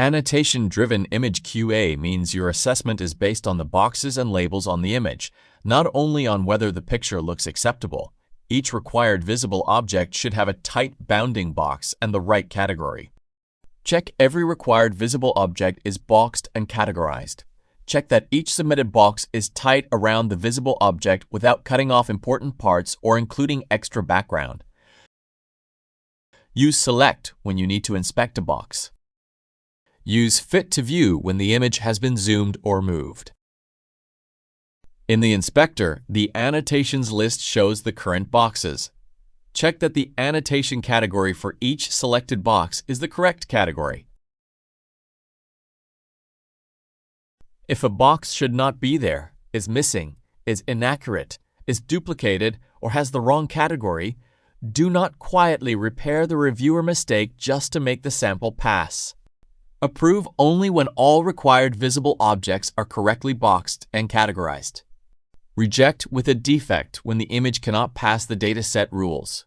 Annotation Driven Image QA means your assessment is based on the boxes and labels on the image, not only on whether the picture looks acceptable. Each required visible object should have a tight bounding box and the right category. Check every required visible object is boxed and categorized. Check that each submitted box is tight around the visible object without cutting off important parts or including extra background. Use Select when you need to inspect a box. Use Fit to View when the image has been zoomed or moved. In the inspector, the annotations list shows the current boxes. Check that the annotation category for each selected box is the correct category. If a box should not be there, is missing, is inaccurate, is duplicated, or has the wrong category, do not quietly repair the reviewer mistake just to make the sample pass. Approve only when all required visible objects are correctly boxed and categorized. Reject with a defect when the image cannot pass the dataset rules.